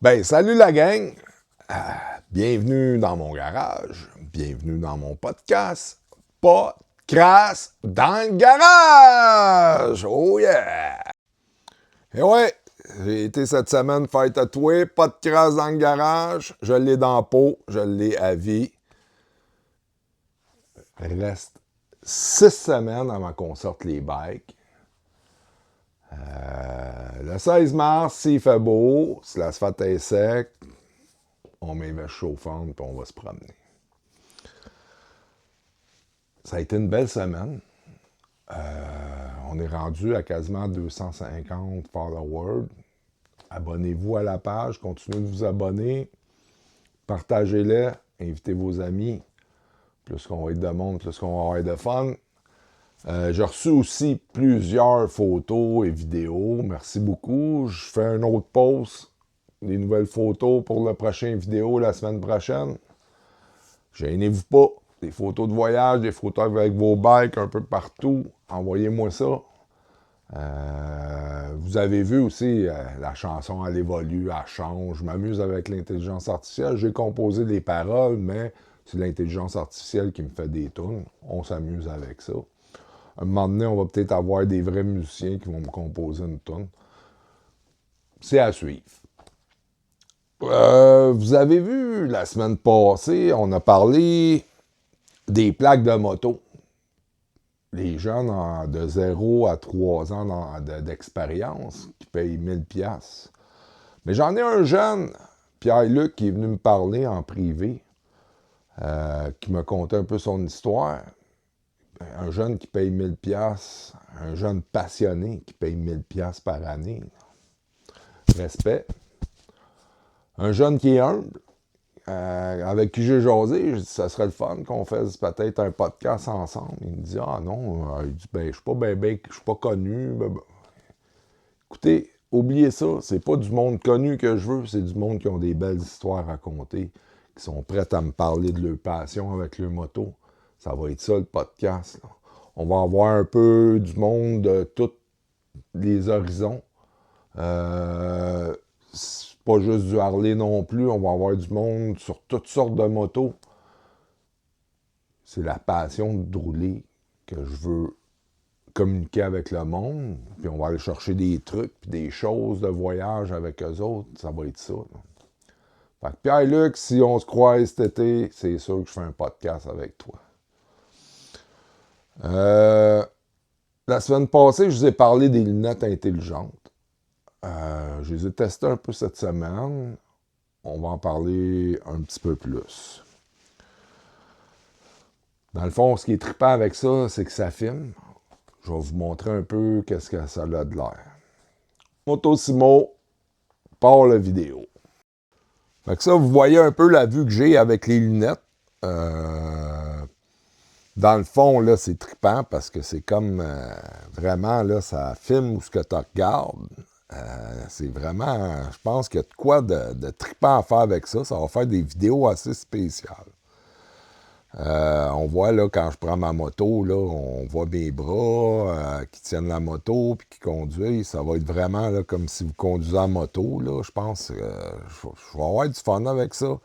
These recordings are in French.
Ben, salut la gang! Bienvenue dans mon garage. Bienvenue dans mon podcast. Pas de crasse dans le garage! Oh yeah! Et ouais, j'ai été cette semaine faire tatouer. Pas de crasse dans le garage. Je l'ai dans la peau. Je l'ai à vie. Il reste 6 semaines avant qu'on sorte les bikes. Le 16 mars, s'il fait beau, si l'asphalte est sec, on met les chauffantes et on va se promener. Ça a été une belle semaine. On est rendu à quasiment 250 followers. Abonnez-vous à la page, continuez de vous abonner, partagez-les, invitez vos amis. Plus qu'on va être de monde, plus qu'on va avoir de fun. J'ai reçu aussi plusieurs photos et vidéos. Merci beaucoup. Je fais un autre post, des nouvelles photos pour la prochaine vidéo la semaine prochaine. Gênez-vous pas. Des photos de voyage, des photos avec vos bikes un peu partout. Envoyez-moi ça. Vous avez vu aussi, la chanson, elle évolue, elle change. Je m'amuse avec l'intelligence artificielle. J'ai composé des paroles, mais c'est l'intelligence artificielle qui me fait des tunes. On s'amuse avec ça. Un moment donné, on va peut-être avoir des vrais musiciens qui vont me composer une tune. C'est à suivre. Vous avez vu, la semaine passée, on a parlé des plaques de moto. Les jeunes de 0 à 3 ans d'expérience qui payent 1000$. Mais j'en ai un jeune, Pierre-Luc, qui est venu me parler en privé, qui me contait un peu son histoire. Un jeune qui paye 1000$, un jeune passionné qui paye 1000$ par année. Respect. Un jeune qui est humble, avec qui j'ai jasé, je dis, ça serait le fun qu'on fasse peut-être un podcast ensemble. Il me dit, ah non, il dit, ben, je suis pas je suis pas connu. Écoutez, oubliez ça, c'est pas du monde connu que je veux, c'est du monde qui ont des belles histoires à raconter, qui sont prêts à me parler de leur passion avec leur moto. Ça va être ça, le podcast, là. On va avoir un peu du monde de tous les horizons. C'est pas juste du Harley non plus. On va avoir du monde sur toutes sortes de motos. C'est la passion de rouler que je veux communiquer avec le monde. Puis on va aller chercher des trucs puis des choses de voyage avec eux autres. Ça va être ça, là. Fait que Pierre-Luc, si on se croise cet été, c'est sûr que je fais un podcast avec toi. La semaine passée, je vous ai parlé des lunettes intelligentes. Je les ai testées un peu cette semaine. On va en parler un petit peu plus. Dans le fond, ce qui est trippant avec ça, c'est que ça filme. Je vais vous montrer un peu qu'est-ce que ça a de l'air. Motosimo, part la vidéo. Fait que ça, vous voyez un peu la vue que j'ai avec les lunettes. Dans le fond, là, c'est trippant parce que c'est comme vraiment, là, ça filme où ce que tu regardes. C'est vraiment, je pense qu'il y a de quoi de trippant à faire avec ça. Ça va faire des vidéos assez spéciales. On voit, là, quand je prends ma moto, là, on voit mes bras qui tiennent la moto puis qui conduisent. Ça va être vraiment là, comme si vous conduisez en moto, là. Je pense que je vais avoir du fun avec ça.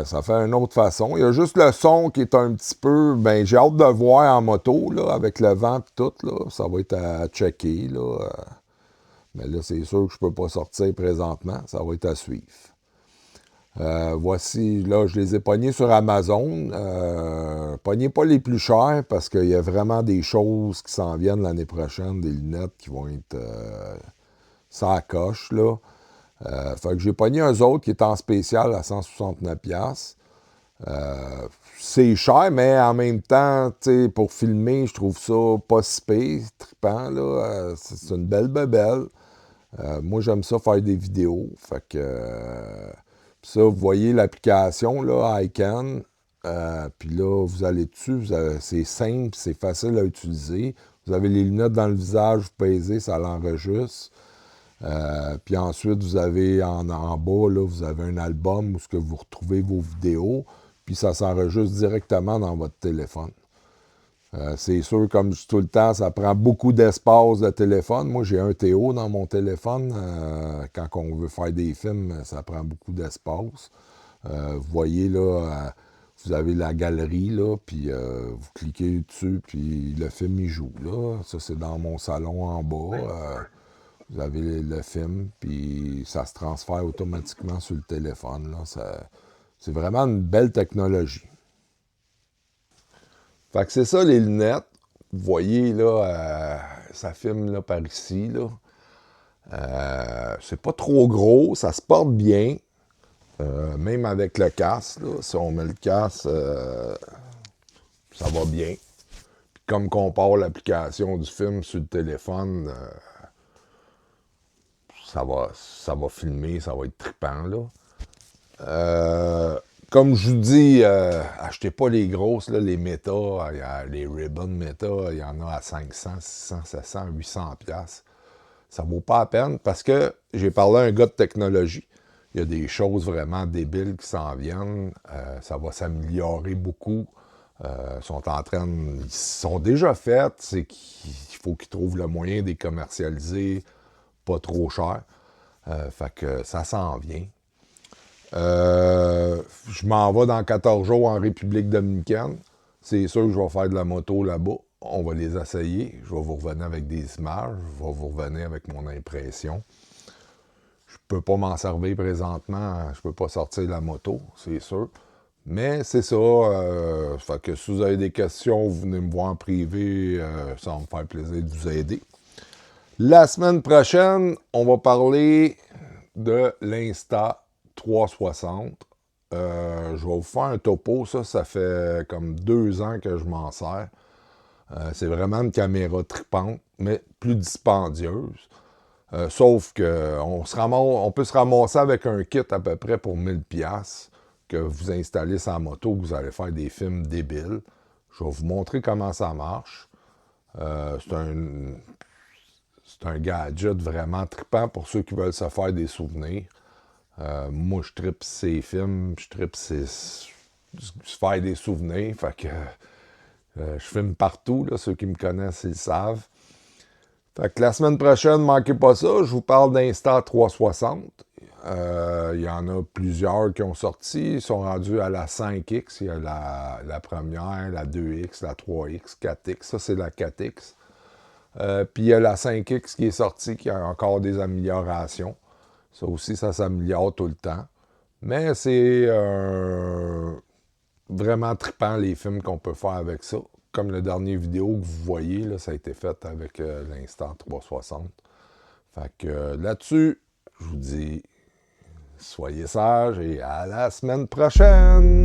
Ça fait une autre façon. Il y a juste le son qui est un petit peu... Ben, j'ai hâte de voir en moto, là, avec le vent et tout, là. Ça va être à checker, là. Mais là, c'est sûr que je peux pas sortir présentement. Ça va être à suivre. Voici, là, je les ai pognés sur Amazon. Pognez pas les plus chers parce qu'il y a vraiment des choses qui s'en viennent l'année prochaine, des lunettes qui vont être ça coche, là. Fait que j'ai pogné un autre qui est en spécial à 169$. C'est cher, mais en même temps, pour filmer, je trouve ça pas si pire, trippant, là. C'est une belle bebelle. Moi, j'aime ça faire des vidéos. Fait que ça, vous voyez l'application, là, Icon. Puis là, vous allez dessus. C'est simple, c'est facile à utiliser. Vous avez les lunettes dans le visage, vous pesez, ça l'enregistre. Puis ensuite, vous avez en bas, là, vous avez un album où ce que vous retrouvez vos vidéos, puis ça s'enregistre directement dans votre téléphone. C'est sûr, comme je dis tout le temps, ça prend beaucoup d'espace de téléphone. Moi, j'ai un Théo dans mon téléphone. Quand on veut faire des films, ça prend beaucoup d'espace. Vous voyez là, vous avez la galerie, là, puis vous cliquez dessus, puis le film, il joue. Là. Ça, c'est dans mon salon en bas. Vous avez le film, puis ça se transfère automatiquement sur le téléphone. Là. C'est vraiment une belle technologie. Fait que c'est ça, les lunettes. Vous voyez, là, ça filme là, par ici. Là. C'est pas trop gros, ça se porte bien. Même avec le casque, là, si on met le casque, ça va bien. Puis comme qu'on part l'application du film sur le téléphone, ça va filmer, ça va être trippant. Là. Comme je vous dis, achetez pas les grosses, là, les Meta, les Ribbon Meta, il y en a à 500, 600, 700, 800 piastres. Ça vaut pas la peine parce que j'ai parlé à un gars de technologie. Il y a des choses vraiment débiles qui s'en viennent. Ça va s'améliorer beaucoup. Ils sont déjà faites. C'est qu'il faut qu'ils trouvent le moyen de les commercialiser pas trop cher. Fait que ça s'en vient. Je m'en vais dans 14 jours en République dominicaine. C'est sûr que je vais faire de la moto là-bas. On va les essayer. Je vais vous revenir avec des images. Je vais vous revenir avec mon impression. Je peux pas m'en servir présentement. Je peux pas sortir la moto, c'est sûr. Mais c'est ça. Fait que si vous avez des questions, vous venez me voir en privé. Ça va me faire plaisir de vous aider. La semaine prochaine, on va parler de l'Insta360. Je vais vous faire un topo. Ça fait comme 2 ans que je m'en sers. C'est vraiment une caméra tripante, mais plus dispendieuse. Sauf qu'on peut se ramasser avec un kit à peu près pour 1000$ que vous installez sur la moto, que vous allez faire des films débiles. Je vais vous montrer comment ça marche. C'est un gadget vraiment trippant pour ceux qui veulent se faire des souvenirs. Moi, je trippe ces films, je trippe se faire des souvenirs. Fait que je filme partout, là, ceux qui me connaissent, ils le savent. Fait que la semaine prochaine, ne manquez pas ça, je vous parle d'Insta360. Il y en a plusieurs qui ont sorti. Ils sont rendus à la 5X. Il y a la première, la 2X, la 3X, 4X. Ça, c'est la 4X. Puis il y a la 5X qui est sortie, qui a encore des améliorations. Ça aussi, ça s'améliore tout le temps. Mais c'est vraiment trippant les films qu'on peut faire avec ça. Comme la dernière vidéo que vous voyez, là, ça a été fait avec l'Insta360. Fait que là-dessus, je vous dis, soyez sages et à la semaine prochaine!